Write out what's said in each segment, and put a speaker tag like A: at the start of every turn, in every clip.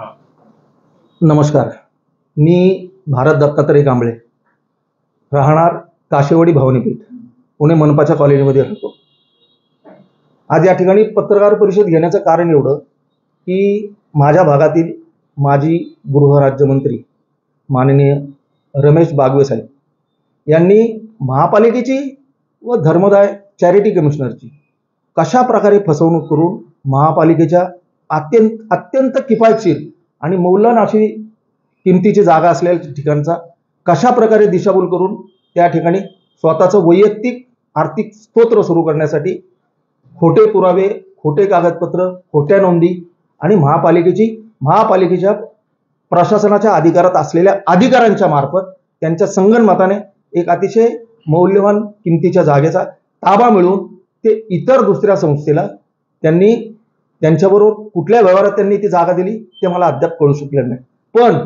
A: नमस्कार. मी भारत दत्तात्रय कांबळे, राहणार काशेवाडी भवानीपीठ, पुणे मनपाच्या कॉलेजमध्ये राहतो. आज या ठिकाणी पत्रकार परिषद घेण्याचं कारण एवढं की माझ्या भागातील माजी गृहराज्यमंत्री माननीय रमेश बागवे साहेब यांनी महापालिकेची व धर्मदाय चॅरिटी कमिशनरची कशा प्रकारे फसवणूक करून महापालिकेच्या अत्यंत किफायतशीर आणि मौल्यवान अशी किमतीची जागा असलेल्या ठिकाणचा कशा प्रकारे दिशाभूल करून त्या ठिकाणी स्वतःचं वैयक्तिक आर्थिक स्तोत्र सुरू करण्यासाठी खोटे पुरावे, खोटे कागदपत्र, खोट्या नोंदी आणि महापालिकेच्या प्रशासनाच्या अधिकारात असलेल्या अधिकाऱ्यांच्या मार्फत त्यांच्या संगनमताने एक अतिशय मौल्यवान किमतीच्या जागेचा ताबा मिळवून ते इतर दुसऱ्या संस्थेला त्यांच्याबरोबर कुठल्या व्यवहारात त्यांनी ती जागा दिली ते मला अद्याप कळू शकले नाही. पण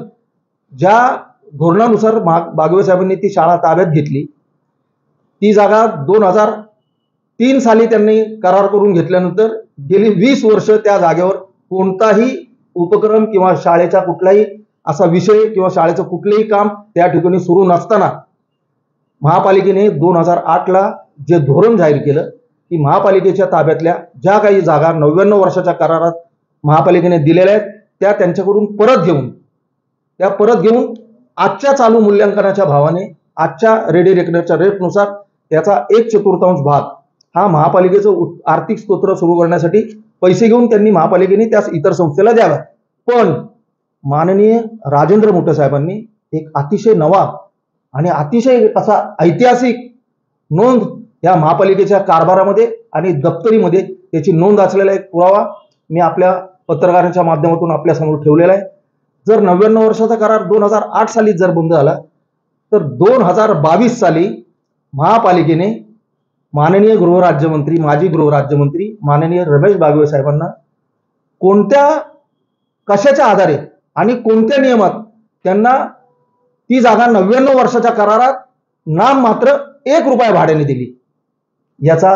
A: ज्या धोरणानुसार बागवे साहेबांनी ती शाळा ताब्यात घेतली, ती जागा 2003 साली त्यांनी करार करून घेतल्यानंतर गेली 20 वर्ष त्या जागेवर कोणताही उपक्रम किंवा शाळेचा कुठलाही असा विषय किंवा शाळेचं कुठलेही काम त्या ठिकाणी सुरू नसताना महापालिकेने 2008ला जे धोरण जाहीर केलं की महापालिकेच्या ताब्यातल्या ज्या काही जागा 99 वर्षाच्या करारात महापालिकेने दिलेल्या आहेत त्या त्यांच्याकडून परत घेऊन आजच्या चालू मूल्यांकनाच्या भावाने आजच्या रेडी रेकनरच्या रेटनुसार त्याचा 1/4 भाग हा महापालिकेचं आर्थिक स्तोत्र सुरू करण्यासाठी पैसे घेऊन त्यांनी महापालिकेने त्या इतर संस्थेला द्यावा. पण माननीय राजेंद्र मोटे साहेबांनी एक अतिशय नवा आणि अतिशय असा ऐतिहासिक नोंद या महापालिकेच्या कारभारामध्ये आणि दप्तरीमध्ये त्याची नोंद असलेला एक पुरावा मी आपल्या पत्रकारांच्या माध्यमातून आपल्या समोर ठेवलेला आहे. जर 99 वर्षाचा करार 2008 साली जर बंद झाला तर 2022 साली महापालिकेने माननीय माजी गृहराज्यमंत्री माननीय रमेश बागवे साहेबांना कशाच्या आधारे आणि कोणत्या नियमात त्यांना ती जागा 99 वर्षाच्या करारात नाम मात्र 1 रुपया भाड्याने दिली, याचा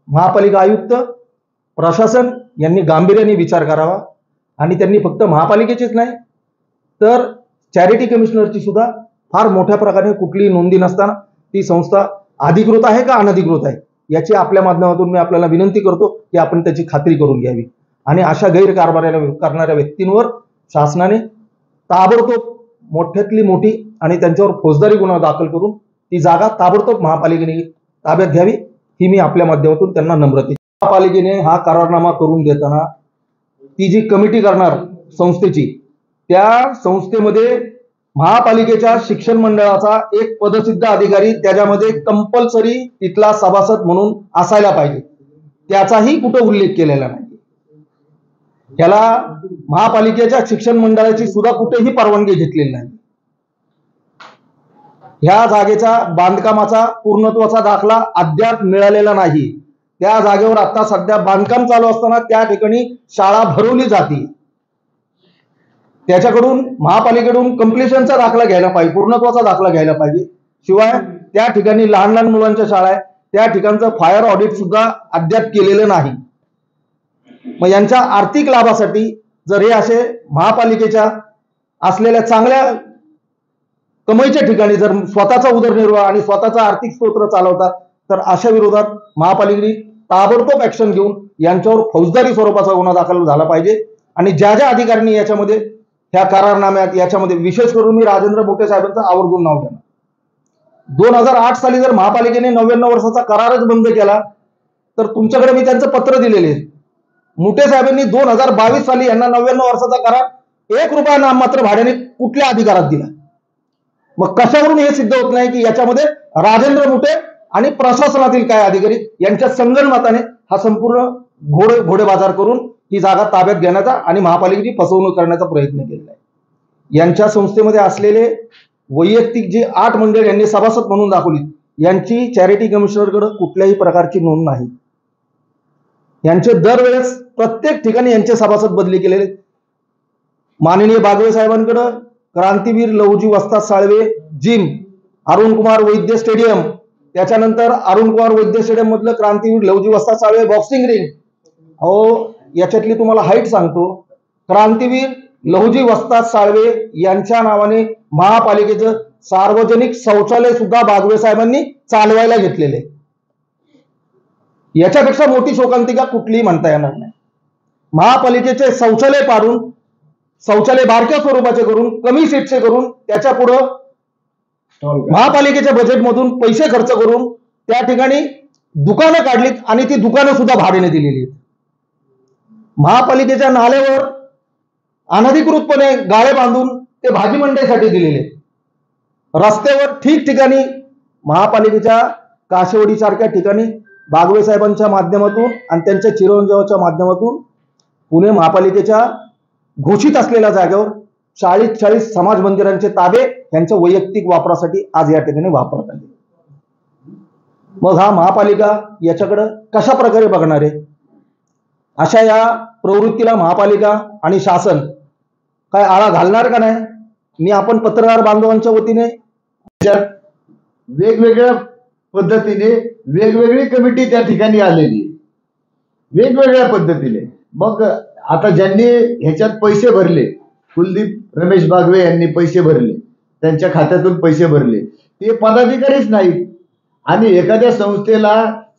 A: महापालिका आयुक्त, प्रशासन यांनी गांभीर्याने विचार करावा आणि त्यांनी फक्त महापालिकेचीच नाही तर चॅरिटी कमिशनरची सुद्धा फार मोठ्या प्रकारे कुठलीही नोंदी नसताना ती संस्था अधिकृत आहे का अनधिकृत आहे याची आपल्या माध्यमातून मी आपल्याला विनंती करतो की आपण त्याची खात्री करून घ्यावी आणि अशा गैरकारभार करणाऱ्या व्यक्तींवर शासनाने ताबडतोब मोठ्यातली मोठी आणि त्यांच्यावर फौजदारी गुन्हा दाखल करून ती जागा ताबडतोब महापालिकेने ताब्यात घ्यावी ही मी आपल्या माध्यमातून त्यांना नम्रते. महापालिकेने हा करारनामा करून देताना ती जी कमिटी करणार संस्थेची त्या संस्थेमध्ये महापालिकेच्या शिक्षण मंडळाचा एक पदसिद्ध अधिकारी त्याच्यामध्ये कंपल्सरी तिथला सभासद म्हणून असायला पाहिजे, त्याचाही कुठं उल्लेख केलेला नाही. त्याला महापालिकेच्या शिक्षण मंडळाची सुद्धा कुठेही परवानगी घेतलेली नाही. ह्या जागेच्या बांधकामाचा पूर्णत्वाचा दाखला अद्याप मिळालेला नाही. त्या जागेवर आता सध्या बांधकाम चालू असताना त्या ठिकाणी शाळा भरवली जाते. त्याच्याकडून महापालिकेकडून कंप्लिशनचा दाखला घ्यायला पाहिजे, पूर्णत्वाचा दाखला घ्यायला पाहिजे. शिवाय त्या ठिकाणी लहान मुलांच्या शाळा आहे त्या ठिकाणचं फायर ऑडिट सुद्धा अद्याप केलेलं नाही. मग यांच्या आर्थिक लाभासाठी जर हे असे महापालिकेच्या असलेल्या चांगल्या कमाईच्या ठिकाणी जर स्वतःचा उदरनिर्वाह आणि स्वतःचा आर्थिक स्तोत्र चालवतात तर अशा विरोधात महापालिकेने ताबडतोब ऍक्शन घेऊन यांच्यावर फौजदारी स्वरूपाचा गुन्हा दाखल झाला पाहिजे. आणि ज्या अधिकाऱ्यांनी याच्यामध्ये ह्या करारनाम्यात याच्यामध्ये विशेष करून मी राजेंद्र मोटे साहेबांचं आवर्जून नाव घेणार. 2008 साली जर महापालिकेने 99 वर्षाचा करारच बंद केला तर तुमच्याकडे मी त्यांचं पत्र दिलेले. मोटे साहेबांनी 2022 साली यांना 99 वर्षाचा करार 1 रुपया नाममात्र भाड्याने कुठल्या अधिकारात दिला? मग कशावरून हे सिद्ध होत नाही की याच्यामध्ये राजेंद्र मोटे आणि प्रशासनातील काय अधिकारी यांच्या संगनमताने हा संपूर्ण घोडे बाजार करून ही जागा ताब्यात घेण्याचा आणि महापालिकेची फसवणूक करण्याचा प्रयत्न केलेला आहे. यांच्या संस्थेमध्ये असलेले वैयक्तिक जे 8 मंडळ यांनी सभासद म्हणून दाखवली यांची चॅरिटी कमिशनरकडे कुठल्याही प्रकारची नोंद नाही. यांचे दरवेळेस प्रत्येक ठिकाणी यांचे सभासद बदली केलेले. माननीय बागवे साहेबांकडे क्रांतीवीर लहुजी वस्ताद साळवे जिम, अरुण कुमार वैद्य स्टेडियम, त्याच्यानंतर अरुण कुमार वैद्य स्टेडियम मधलं क्रांतीवीर लहुजी वस्ताद साळवे बॉक्सिंग रिंग. याच्यातली तुम्हाला हाईट सांगतो. क्रांतीवीर लहुजी वस्ताद साळवे यांच्या नावाने महापालिकेचं सार्वजनिक शौचालय सुद्धा बागवे साहेबांनी चालवायला घेतलेले. याच्यापेक्षा मोठी शोकांतिका कुठलीही म्हणता येणार नाही. महापालिकेचे शौचालय पाडून, शौचालय बारक्या स्वरूपाचे करून, कमी सीटचे करून, त्याच्या पुढं महापालिकेच्या बजेटमधून पैसे खर्च करून त्या ठिकाणी दुकानं काढलीत आणि ती दुकानं सुद्धा भाड्याने दिलेली आहेत. महापालिकेच्या नाल्यावर अनधिकृतपणे गाळे बांधून ते भाजी मंडईसाठी दिलेले. रस्त्यावर ठिकठिकाणी महापालिकेच्या काशेवाडी सारख्या ठिकाणी बागवे साहेबांच्या माध्यमातून आणि त्यांच्या चिरंजीवाच्या माध्यमातून पुणे महापालिकेच्या घोषित असलेल्या जागेवर 40 समाज मंदिरांचे ताबे यांच्या वैयक्तिक वापरासाठी आज या ठिकाणी वापरत आहे. मग हा महापालिका याच्याकडे कशा प्रकारे बघणार आहे? अशा या प्रवृत्तीला महापालिका आणि शासन काय आळा घालणार का नाही? मी आपण पत्रकार बांधवांच्या वतीने
B: वेगवेगळ्या पद्धतीने वेगवेगळी कमिटी त्या ठिकाणी आलेली, वेगवेगळ्या पद्धतीने. मग आता ज्यांनी ह्याच्यात पैसे भरले, कुलदीप रमेश बागवे यांनी पैसे भरले, त्यांच्या खात्यातून पैसे भरले, ते पदाधिकारीच नाहीत. आणि एखाद्या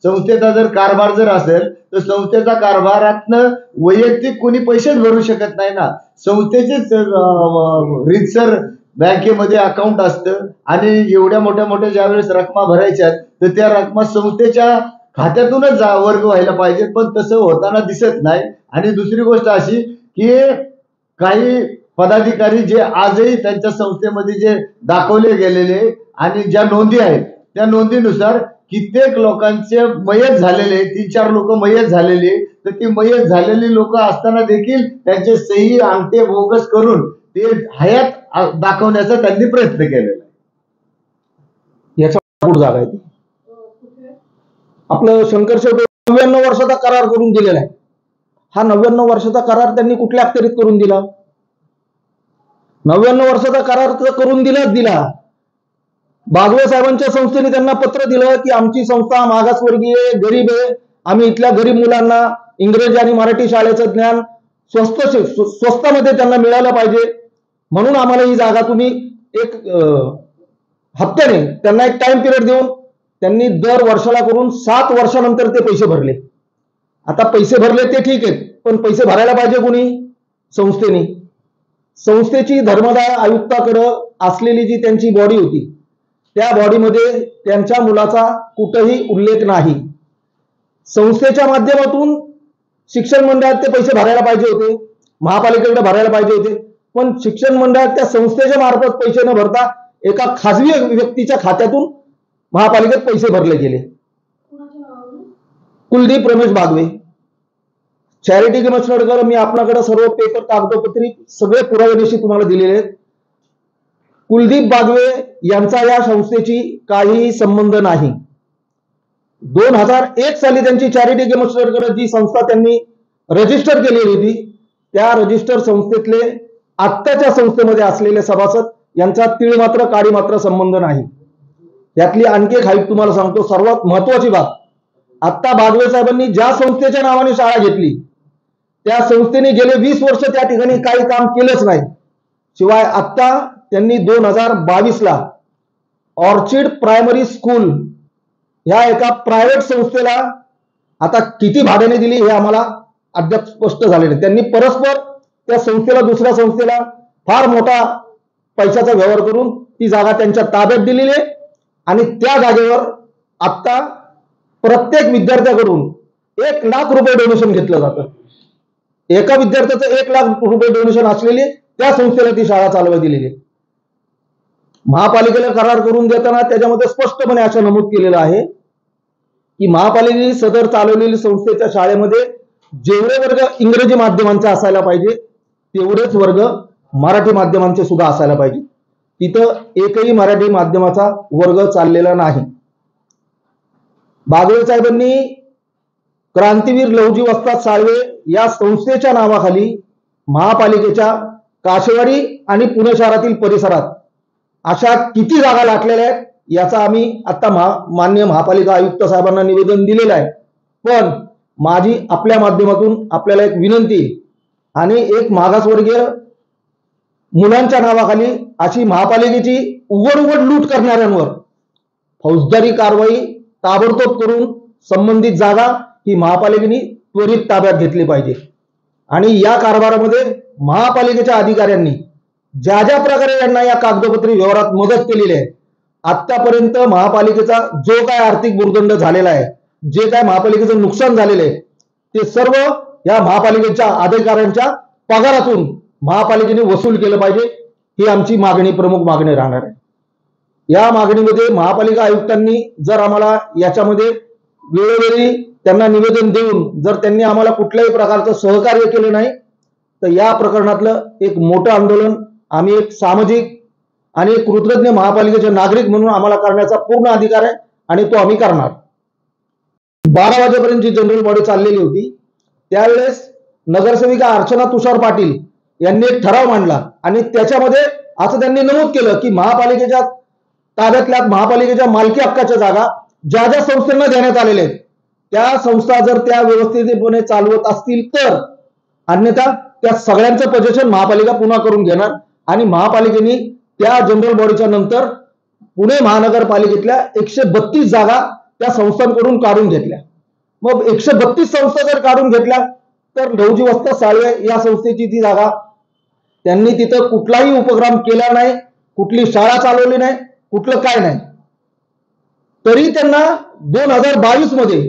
B: संस्थेचा जर कारभार जर असेल तर संस्थेचा कारभारातनं वैयक्तिक कोणी पैसेच भरू शकत नाही ना. संस्थेचेच रीतसर बँकेमध्ये अकाउंट असतं आणि एवढ्या मोठ्या ज्यावेळेस रकमा भरायच्या तर त्या रकमा संस्थेच्या खात्यातूनच वर्ग व्हायला पाहिजे, पण तसं होताना दिसत नाही. आणि दुसरी गोष्ट अशी की काही पदाधिकारी जे आजही त्यांच्या संस्थेमध्ये जे दाखवले गेलेले आणि ज्या नोंदी आहेत त्या नोंदीनुसार कित्येक लोकांचे मयत झालेले, 3-4 लोक मयत झालेले, तर ती मयत झालेली लोक असताना देखील त्यांचे सही अंगठे बोगस करून ते हयात दाखवण्याचा त्यांनी प्रयत्न केलेला आहे.
A: याच्या पुढे जागा आहे आपलं शंकर शेवटे 99 वर्षाचा करार करून दिलेला आहे. हा 99 वर्षाचा करार त्यांनी कुठल्या अखत्यारीत करून दिला? 99 वर्षाचा करार तर करून दिला. बागवे साहेबांच्या संस्थेने त्यांना पत्र दिलं की आमची संस्था मागासवर्गीय गरीब आहे, आम्ही इथल्या गरीब मुलांना इंग्रजी आणि मराठी शाळेचं ज्ञान स्वस्तामध्ये त्यांना मिळालं पाहिजे, म्हणून आम्हाला ही जागा तुम्ही एक हप्त्याने त्यांना एक टाइम पिरियड देऊन त्यांनी दर वर्षाला करून 7 वर्षानंतर ते पैसे भरले. आता पैसे भरले ते ठीक आहेत, पण पैसे भरायला पाहिजे कोणी? संस्थेने. संस्थेची धर्मदाय आयुक्ताकडे असलेली जी त्यांची बॉडी होती त्या बॉडीमध्ये त्यांच्या मुलाचा कुठेही उल्लेख नाही. संस्थेच्या माध्यमातून शिक्षण मंडळात ते पैसे भरायला पाहिजे होते, महापालिकेकडे भरायला पाहिजे होते, पण शिक्षण मंडळात त्या संस्थेच्या मार्फत पैसे न भरता एका खाजगी व्यक्तीच्या खात्यातून महापालिकेत पैसे भरले गेले. कुलदीप रमेश बागवे, चॅरिटी किमसनडकर. मी आपल्याकडे सर्व पेपर कागदपत्री सगळे पुरावेनिशी तुम्हाला दिलेले आहेत. कुलदीप बागवे यांचा या संस्थेची काही संबंध नाही. 2001 साली त्यांची चॅरिटी किमसनडकर जी संस्था त्यांनी रजिस्टर केलेली होती त्या रजिस्टर संस्थेतले आत्ताच्या संस्थेमध्ये असलेले सभासद यांचा तीळ मात्र काडी मात्र संबंध नाही. यातली आणखी एक हाईट तुम्हाला सांगतो, सर्वात महत्वाची बाब. आता बागवे साहेबांनी ज्या संस्थेच्या नावाने शाळा घेतली त्या संस्थेने गेले 20 वर्ष त्या ठिकाणी काही काम केलंच नाही. शिवाय आता त्यांनी 2022 ला ऑर्चिड प्रायमरी स्कूल ह्या एका प्रायव्हेट संस्थेला आता किती भाड्याने दिली हे आम्हाला अद्याप स्पष्ट झाले नाही. त्यांनी परस्पर त्या संस्थेला दुसऱ्या संस्थेला फार मोठा पैशाचा व्यवहार करून ती जागा त्यांच्या ताब्यात दिलेली आहे आणि त्या जागेवर आता प्रत्येक विद्यार्थ्याकडून 1 लाख रुपये डोनेशन घेतलं जातं. एका विद्यार्थ्याचं 1 लाख रुपये डोनेशन असलेली त्या संस्थेला ती शाळा चालवा दिलेली आहे. महापालिकेला करार करून देताना त्याच्यामध्ये स्पष्टपणे असं नमूद केलेलं आहे की महापालिकेने सदर चालवलेली संस्थेच्या शाळेमध्ये जेवढे वर्ग इंग्रजी माध्यमांचे असायला पाहिजे तेवढेच वर्ग मराठी माध्यमांचे सुद्धा असायला पाहिजे. तिथं एकही मराठी माध्यमाचा वर्ग चाललेला नाही. बागवे साहेबांनी क्रांतीवीर लहुजी वस्ताद साळवे या संस्थेच्या नावाखाली महापालिकेच्या काशेवाडी आणि पुणे शहरातील परिसरात अशा किती जागा लाटलेल्या आहेत याचा आम्ही आता माननीय महापालिका आयुक्त साहेबांना निवेदन दिलेलं आहे. पण माझी आपल्या माध्यमातून आपल्याला एक विनंती आणि एक मागासवर्गीय मुलांच्या नावाखाली अशी महापालिकेची उघड लूट करणाऱ्यांवर फौजदारी कारवाई ताबडतोब करून संबंधित जागा ही महापालिकेने त्वरित ताब्यात घेतली पाहिजे। आणि या कारभारामध्ये महापालिकेच्या अधिकाऱ्यांनी ज्या ज्या प्रकारे यांना या कागदोपत्री व्यवहारात मदत केलेली आहे, आतापर्यंत महापालिकेचा जो काय आर्थिक भुर्दंड झालेला आहे, जे काय महापालिकेचं नुकसान झालेलं आहे, ते सर्व या महापालिकेच्या अधिकाऱ्यांच्या पगारातून महापालिकेने वसूल केलं पाहिजे। ही आमची मागणी, प्रमुख मागणी राहणार आहे। या मागणीमध्ये महापालिका आयुक्तांनी जर आम्हाला याच्यामध्ये वेळोवेळी त्यांना निवेदन देऊन जर त्यांनी आम्हाला कुठल्याही प्रकारचं सहकार्य केलं नाही, तर या प्रकरणातलं एक मोठं आंदोलन आम्ही एक सामाजिक आणि एक कृतज्ञ महापालिकेचे नागरिक म्हणून आम्हाला करण्याचा पूर्ण अधिकार आहे आणि तो आम्ही करणार। 12 वाजेपर्यंत जी जनरल बॉडी चाललेली होती, त्यावेळेस नगरसेविका अर्चना तुषार पाटील यांनी एक ठराव मांडला आणि त्याच्यामध्ये असं त्यांनी नमूद केलं की महापालिकेच्या ताब्यातल्या, महापालिकेच्या मालकी हक्काच्या जागा ज्या ज्या संस्थांना देण्यात आलेल्या आहेत, त्या संस्था जर त्या व्यवस्थितपणे चालवत असतील तर, अन्यथा त्या सगळ्यांचं पोझिशन महापालिका पुन्हा करून घेणार आणि महापालिकेने त्या जनरल बॉडीच्या नंतर पुणे महानगरपालिकेतल्या 132 जागा त्या संस्थांकडून काढून घेतल्या। मग 132 संस्था जर काढून घेतल्या तर लहुजी वस्ताद साळवे या संस्थेची ती जागा, त्यांनी तिथं कुठलाही उपक्रम केला नाही, कुठली शाळा चालवली नाही, कुठलं काय नाही, तरी त्यांना 2022 मध्ये